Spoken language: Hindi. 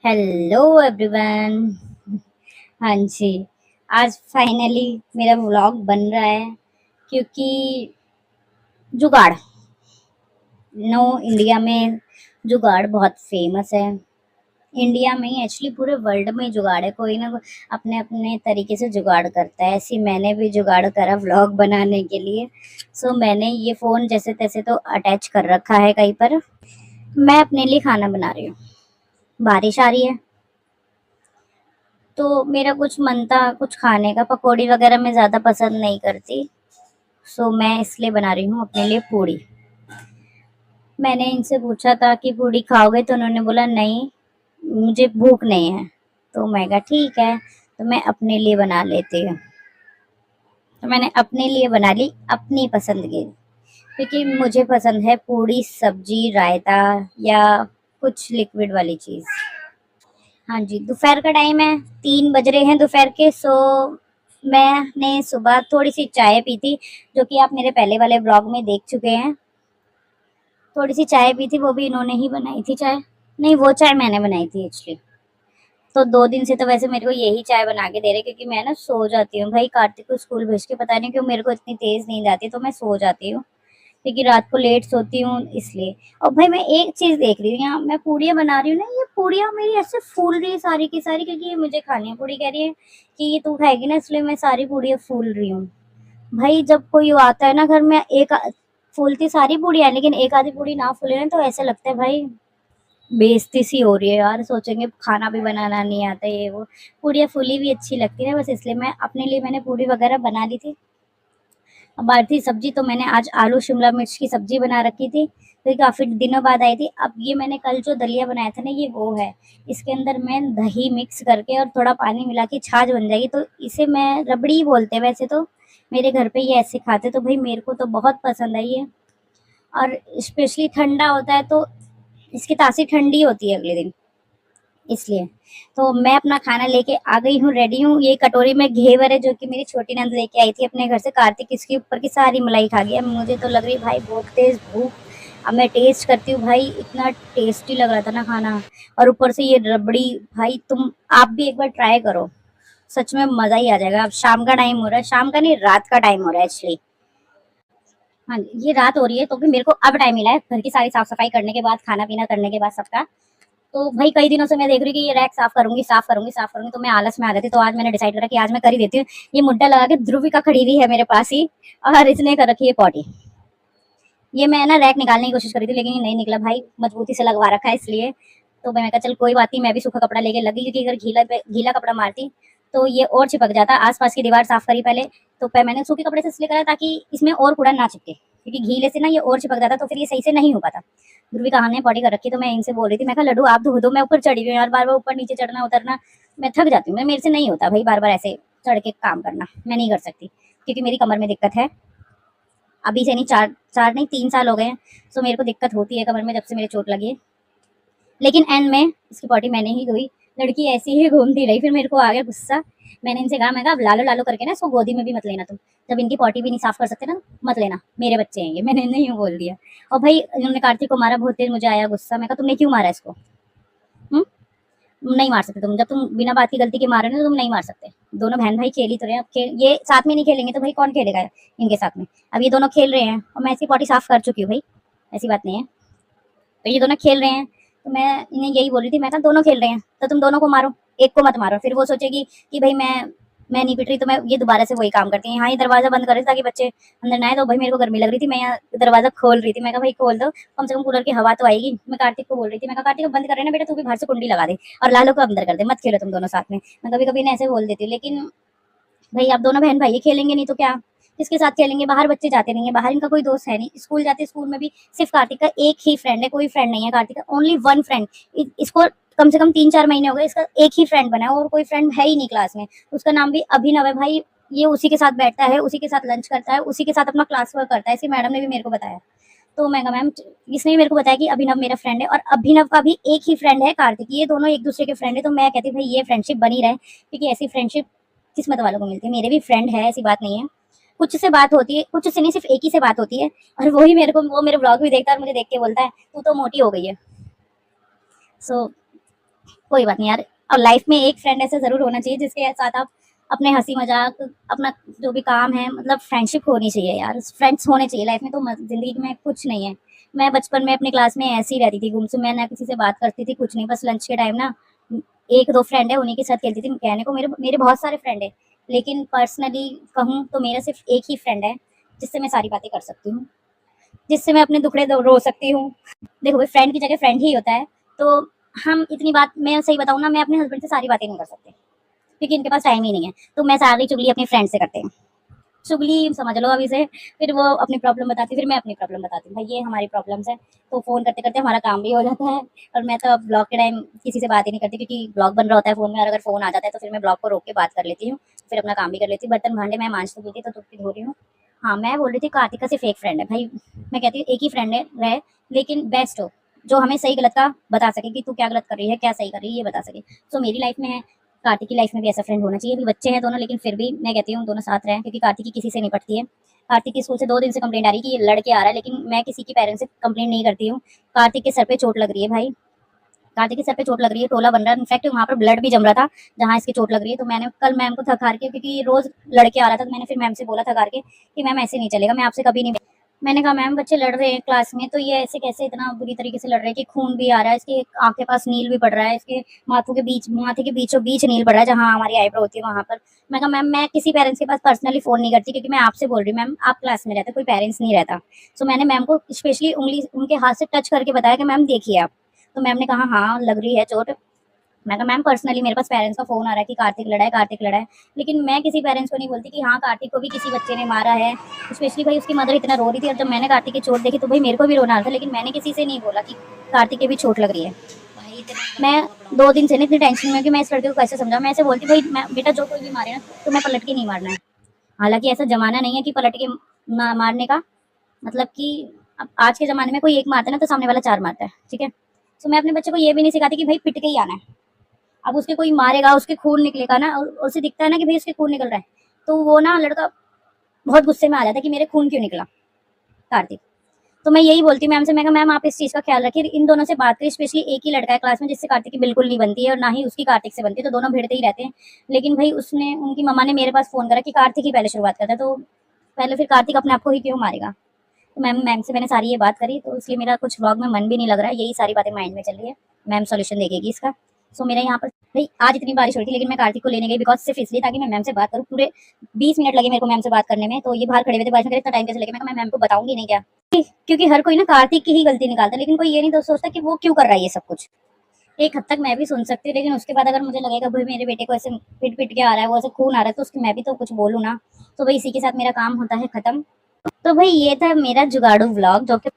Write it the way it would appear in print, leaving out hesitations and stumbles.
Hello everyone. हाँ जी। आज फाइनली मेरा व्लॉग बन रहा है क्योंकि जुगाड़ नो इंडिया में जुगाड़ बहुत फेमस है। इंडिया में ही एक्चुअली पूरे वर्ल्ड में जुगाड़ है, कोई ना कोई अपने अपने तरीके से जुगाड़ करता है। ऐसे ही मैंने भी जुगाड़ करा व्लॉग बनाने के लिए। मैंने ये फ़ोन जैसे तैसे तो अटैच कर रखा है कहीं पर। मैं अपने लिए खाना बना रही हूँ। बारिश आ रही है तो मेरा कुछ मन था कुछ खाने का। पकौड़ी वगैरह मैं ज़्यादा पसंद नहीं करती। मैं इसलिए बना रही हूँ अपने लिए पूड़ी। मैंने इनसे पूछा था कि पूड़ी खाओगे, तो उन्होंने बोला नहीं, मुझे भूख नहीं है। तो मैं कहा ठीक है, तो मैं अपने लिए बना लेती हूँ। तो मैंने अपने लिए बना ली अपनी पसंद की, क्योंकि मुझे पसंद है पूड़ी सब्जी रायता या कुछ लिक्विड वाली चीज़। हाँ जी, दोपहर का टाइम है, 3 बज रहे हैं दोपहर के। मैंने सुबह थोड़ी-सी चाय पी थी, जो कि आप मेरे पहले वाले व्लॉग में देख चुके हैं। थोड़ी-सी चाय पी थी, वो भी इन्होंने ही बनाई थी चाय। नहीं, वो चाय मैंने बनाई थी एक्चुअली। तो 2 दिन से तो वैसे मेरे को यही चाय बना के दे रहे, क्योंकि मैं ना सो जाती हूँ। भाई कार्तिक को स्कूल भेज के पता नहीं क्यों मेरे को इतनी तेज़ नींद आती है, तो मैं सो जाती हूँ। क्योंकि रात को लेट सोती हूँ इसलिए। और भाई मैं एक चीज़ देख रही हूँ, यहाँ मैं पूड़ियाँ बना रही हूँ ना, ये पूड़ियाँ मेरी ऐसे फूल रही है सारी की सारी, क्योंकि ये मुझे खानी है। पूड़ी कह रही है कि ये तू खाएगी ना, इसलिए मैं सारी पूड़ियाँ फूल रही हूँ। भाई जब कोई आता है ना घर में, एक फूलती सारी पूड़ियाँ हैं, लेकिन एक आधी पूड़ी ना फूले ना, तो ऐसा लगता है भाई बेइज्जती सी हो रही है यार। सोचेंगे खाना भी बनाना नहीं आता ये वो। पूड़ियाँ फूली हुई अच्छी लगती है, बस इसलिए मैं अपने लिए मैंने पूड़ी वगैरह बना ली थी। बाहर थी सब्जी, तो मैंने आज आलू शिमला मिर्च की सब्जी बना रखी थी, तो काफ़ी दिनों बाद आई थी। अब ये मैंने कल जो दलिया बनाया था ना, ये वो है। इसके अंदर मैं दही मिक्स करके और थोड़ा पानी मिला के छाछ बन जाएगी, तो इसे मैं रबड़ी बोलते हैं वैसे तो। मेरे घर पे ये ऐसे खाते, तो भाई मेरे को तो बहुत पसंद है ये। और स्पेशली ठंडा होता है तो इसकी तासीर ठंडी होती है अगले दिन, इसलिए। तो मैं अपना खाना लेके आ गई हूँ, रेडी हूँ। ये कटोरी में घेवर है, जो कि मेरी छोटी नंद लेके आई थी अपने घर से। कार्तिक इसके ऊपर की सारी मलाई खा गया। मुझे तो लग रही भाई बहुत तेज भूख। अब मैं टेस्ट करती हूँ भाई, इतना टेस्टी लग रहा था ना खाना। और ऊपर से ये रबड़ी, भाई आप भी एक बार ट्राई करो, सच में मजा ही आ जाएगा। अब शाम का टाइम हो रहा है, शाम का नहीं रात का टाइम हो रहा है एक्चुअली। हाँ जी, ये रात हो रही है, तो भी मेरे को अब टाइम मिला है घर की सारी साफ सफाई करने के बाद, खाना पीना करने के बाद सबका। तो भाई कई दिनों से मैं देख रही हूँ कि ये रैक साफ करूंगी साफ करूंगी साफ करूंगी, तो मैं आलस में आ जाती। तो आज मैंने डिसाइड करा कि आज मैं कर ही देती हूँ। ये मुड्डा लगा के ध्रुविका खड़ी हुई है मेरे पास ही, और इसने कर रखी है पॉटी। ये मैं ना रैक निकालने की कोशिश करी थी, लेकिन ये नहीं निकला भाई, मजबूती से लगवा रखा है इसलिए। तो मैं कहा चल कोई बात नहीं, मैं भी सूखा कपड़ा लेके लगी, क्योंकि अगर गीला पे गीला कपड़ा मारती तो ये और चिपक जाता। आसपास की दीवार साफ करी पहले, तो मैंने सूखे कपड़े से इसलिए करा ताकि इसमें और कूड़ा ना चिपके, क्योंकि गीले से ना ये और चिपक जाता, तो फिर ये सही से नहीं हो पाता। ध्रुवी कहा ने पॉटी कर रखी, तो मैं इनसे बोल रही थी, मैं कहा लड्डू आप धो दो, मैं ऊपर चढ़ी हुई हूँ यार, बार बार ऊपर नीचे चढ़ना उतरना मैं थक जाती हूँ। मेरे से नहीं होता भाई बार बार ऐसे चढ़ के काम करना, मैं नहीं कर सकती, क्योंकि मेरी कमर में दिक्कत है। अभी से नहीं, चार चार नहीं 3 साल हो गए हैं। मेरे को दिक्कत होती है कमर में, जब से मेरे चोट लगी है। लेकिन एंड में इसकी पॉटी मैंने ही धोई। लड़की ऐसी ही घूमती रही, फिर मेरे को आ गया गुस्सा। मैंने इनसे कहा, मैं कहा अब लालो लालो करके ना इसको गोदी में भी मत लेना तुम, जब इनकी पॉटी भी नहीं साफ कर सकते ना, मत लेना, मेरे बच्चे हैं ये। मैंने नहीं बोल दिया। और भाई इन्होंने कार्तिक को मारा, बहुत देर मुझे आया गुस्सा। मैं कहा तुमने क्यों मारा इसको? हम्म, नहीं मार सकते तुम, जब तुम बिना बात की गलती के मार रहे हो तो तुम नहीं मार सकते। दोनों बहन भाई खेल ही तो रहे हैं, अब खेल ये साथ में नहीं खेलेंगे तो भाई कौन खेलेगा इनके साथ में? अब ये दोनों खेल रहे हैं और मैं इसकी पॉटी साफ कर चुकी हूँ भाई, ऐसी बात नहीं है। तो ये दोनों खेल रहे हैं, तो मैं इन्हें यही बोल रही थी, मैं कहा दोनों खेल रहे हैं तो तुम दोनों को मारो, एक को मत मारो। फिर वो सोचेगी कि भाई मैं नहीं पिट रही, तो मैं ये दोबारा से वही काम करती है। हाँ, ये दरवाजा बंद करे ताकि बच्चे अंदर ना आए। तो भाई मेरे को गर्मी लग रही थी, मैं यहाँ दरवाजा खोल रही थी। मैं कहा भाई खोल दो, कम से कम कूलर की हवा तो आएगी। मैं कार्तिक को बोल रही थी, मैं कहा कार्तिक बंद कर रहे ना बेटा, तू भी बाहर से कुंडी लगा दे और लालो को अंदर कर दे, मत खेलो तुम दोनों साथ में। मैं कभी कभी ऐसे बोल देती हूँ, लेकिन भाई आप दोनों बहन भाई ये खेलेंगे नहीं तो क्या, किसके साथ खेलेंगे? बाहर बच्चे जाते नहीं है, बाहर इनका कोई दोस्त है नहीं, स्कूल जाते, स्कूल में भी सिर्फ कार्तिक का एक ही फ्रेंड है, कोई फ्रेंड नहीं है कार्तिक का, ओनली वन फ्रेंड। इसको कम से कम 3-4 महीने हो गए, इसका एक ही फ्रेंड बना है, और कोई फ्रेंड है ही नहीं क्लास में। उसका नाम भी अभिनव है भाई। ये उसी के साथ बैठता है, उसी के साथ लंच करता है, उसी के साथ अपना क्लास वर्क करता है, ऐसी मैडम ने भी मेरे को बताया। तो मैं कहा मैम, इसने भी मेरे को बताया कि अभिनव मेरा फ्रेंड है, और अभिनव का भी एक ही फ्रेंड है कार्तिक, ये दोनों एक दूसरे के फ्रेंड है। तो मैं कहती भाई ये फ्रेंडशिप बनी रहे, क्योंकि ऐसी फ्रेंडशिप किस्मत वालों को मिलती है। मेरे भी फ्रेंड है, ऐसी बात नहीं है, कुछ से बात होती है, कुछ से नहीं, सिर्फ एक ही से बात होती है। और वही मेरे को, वो मेरे ब्लॉग भी देखता है और मुझे देख के बोलता है तू तो मोटी हो गई है। सो कोई बात नहीं यार। और लाइफ में एक फ्रेंड ऐसा ज़रूर होना चाहिए जिसके साथ आप अपने हँसी मज़ाक, अपना जो भी काम है, मतलब फ्रेंडशिप होनी चाहिए यार। फ्रेंड्स होने चाहिए लाइफ में, तो ज़िंदगी में कुछ नहीं है। मैं बचपन में अपनी क्लास में ऐसे ही रहती थी गुमसुम, मैं ना किसी से बात करती थी, कुछ नहीं, बस लंच के टाइम ना 1-2 फ्रेंड है उन्हीं के साथ खेलती थी। कहने को मेरे मेरे बहुत सारे फ्रेंड है, लेकिन पर्सनली कहूँ तो मेरा सिर्फ एक ही फ्रेंड है जिससे मैं सारी बातें कर सकती हूँ, जिससे मैं अपने दुखड़े रो सकती हूँ। देखो भाई, फ्रेंड की जगह फ्रेंड ही होता है। तो हम इतनी बात, मैं सही बताऊँ ना, मैं अपने हस्बैंड से सारी बातें नहीं कर सकती क्योंकि इनके पास टाइम ही नहीं है। तो मैं सारी चुगली अपनी फ्रेंड से करते हैं। चुगली समझ लो अभी से। फिर वो अपनी प्रॉब्लम बताती, फिर मैं अपनी प्रॉब्लम बताती हूँ। भाई ये हमारी प्रॉब्लम्स है। तो फ़ोन करते-करते हमारा काम भी हो जाता है। और मैं तो अब ब्लॉक के टाइम किसी से बात ही नहीं करती क्योंकि ब्लॉक बन रहा होता है फ़ोन में, और अगर फ़ोन आ जाता है तो फिर मैं ब्लॉक को रोक के बात कर लेती हूँ। फिर अपना काम भी कर लेती हूँ। बर्तन-भांडे मैं माँज तो दी थी, तो धो रही हूँ। हाँ, मैं बोल रही थी कार्तिक का सिर्फ़ एक फ्रेंड है। भाई मैं कहती हूँ एक ही फ्रेंड है रहे, लेकिन बेस्ट हो, जो हमें सही-गलत का बता सके कि तू क्या गलत कर रही है, क्या सही कर रही है, ये बता सके। सो मेरी लाइफ़ में है, कार्तिक की लाइफ़ में भी ऐसा फ्रेंड होना चाहिए। अभी बच्चे हैं दोनों, लेकिन फिर भी मैं कहती हूँ दोनों साथ रहें क्योंकि कार्तिक की किसी से नहीं पटती है। कार्तिक की स्कूल से 2 दिन से कंप्लेंट आ रही है कि ये लड़के आ रहा है, लेकिन मैं किसी की पेरेंट्स से कंप्लेंट नहीं करती हूँ। कार्तिक के सर पे चोट लग रही है भाई, कार्तिक के सर पे चोट लग रही है, टोला बन रहा है। इनफैक्ट वहाँ पर ब्लड भी जम रहा था जहाँ इसकी चोट लग रही है। तो मैंने कल मैम को थक हार के, क्योंकि ये रोज़ लड़के आ रहा था, तो मैंने फिर मैम से बोला थक हार के कि मैम ऐसे नहीं चलेगा, मैं आपसे कभी नहीं, मैंने कहा मैम बच्चे लड़ रहे हैं क्लास में, तो ये ऐसे कैसे इतना बुरी तरीके से लड़ रहे हैं कि खून भी आ रहा है, इसके आँख के पास नील भी पड़ रहा है, इसके माथे के बीचों बीच नील पड़ रहा है जहाँ हमारी आईब्रो होती है वहाँ पर। मैं कहा मैम मैं किसी पेरेंट्स के पास पर्सनली फ़ोन नहीं करती क्योंकि मैं आपसे बोल रही हूँ मैम, आप क्लास में रहते, कोई पेरेंट्स नहीं रहता। सो मैंने मैम को स्पेशली उँगली उनके हाथ से टच करके बताया कि मैम देखिए आप। तो मैम ने कहा हाँ, लग रही है चोट। मैं कहा मैम पर्सनली मेरे पास पेरेंट्स का फ़ोन आ रहा है कि कार्तिक लड़ा है, कार्तिक लड़ा है। लेकिन मैं किसी पेरेंट्स को नहीं बोलती कि हाँ, कार्तिक को भी किसी बच्चे ने मारा है। स्पेशली भाई उसकी मदर इतना रो रही थी, और जब मैंने कार्तिक की चोट देखी तो भाई मेरे को भी रोना आ रहा था, लेकिन मैंने किसी से नहीं बोला कि कार्तिक की भी चोट लग रही है। मैं 2 दिन से ना इतनी टेंशन में हूँ कि मैं इस लड़के को कैसे समझाऊँ। मैं ऐसे बोलती भाई मैं बेटा जो कोई भी मारे ना, तो मैं पलट के नहीं मारना है। हालाँकि ऐसा ज़माना नहीं है कि पलट के मारने का, मतलब कि अब आज के ज़माने में कोई एक मारता है ना तो सामने वाला 4 मारता है, ठीक है? तो मैं अपने बच्चे को ये भी नहीं सिखाती कि भाई पिट के ही आना है। अब उसके कोई मारेगा, उसके खून निकलेगा ना, उसे दिखता है ना कि भाई उसके खून निकल रहा है, तो वो ना लड़का बहुत गुस्से में आ जाता है कि मेरे खून क्यों निकला, कार्तिक। तो मैं यही बोलती हूँ मैम से, मैं कहा मैम आप इस चीज़ का ख्याल रखिए, इन दोनों से बात करिए। स्पेशली एक ही लड़का है क्लास में जिससे कार्तिक की बिल्कुल नहीं बनती है, और ना ही उसकी कार्तिक से बनती है, तो दोनों भिड़ते ही रहते हैं। लेकिन भाई उसने, उनकी मम्मा ने मेरे पास फ़ोन करा कि कार्तिक ही पहले शुरुआत करता है, तो पहले फिर कार्तिक अपने आप को ही क्यों मारेगा? तो मैम से मैंने सारी ये बात करी, तो इसलिए मेरा कुछ व्लॉग में मन भी नहीं लग रहा है, यही सारी बातें माइंड में चल रही है। मैम सॉल्यूशन देगी इसका। सो मेरे यहाँ पर भाई आज इतनी बारिश हो रही थी, लेकिन मैं कार्तिक को लेने गई बिकॉज़ सिर्फ़ इसलिए ताकि मैं मैम से बात करूँ। पूरे 20 मिनट लगे मेरे को मैम से बात करने में, तो ये बाहर खड़े हुए थे, बारिश में, इतना टाइम कैसे लगे? मैं कहा मैं मैम को बताऊँगी नहीं क्या? क्योंकि हर कोई ना कार्तिक की ही गलती निकालता है, लेकिन कोई ये नहीं तो सोचता कि वो क्यों कर रहा है ये सब कुछ। एक हद तक मैं भी सुन सकती हूँ, लेकिन उसके बाद अगर मुझे लगेगा भाई मेरे बेटे को ऐसे पिट-पिट के आ रहा है, वो ऐसे खून आ रहा है, तो उसकी मैं भी तो कुछ बोलूँ ना। तो भाई इसी के साथ मेरा काम होता है खत्म। तो भाई ये था मेरा जुगाड़ू व्लॉग, जो कि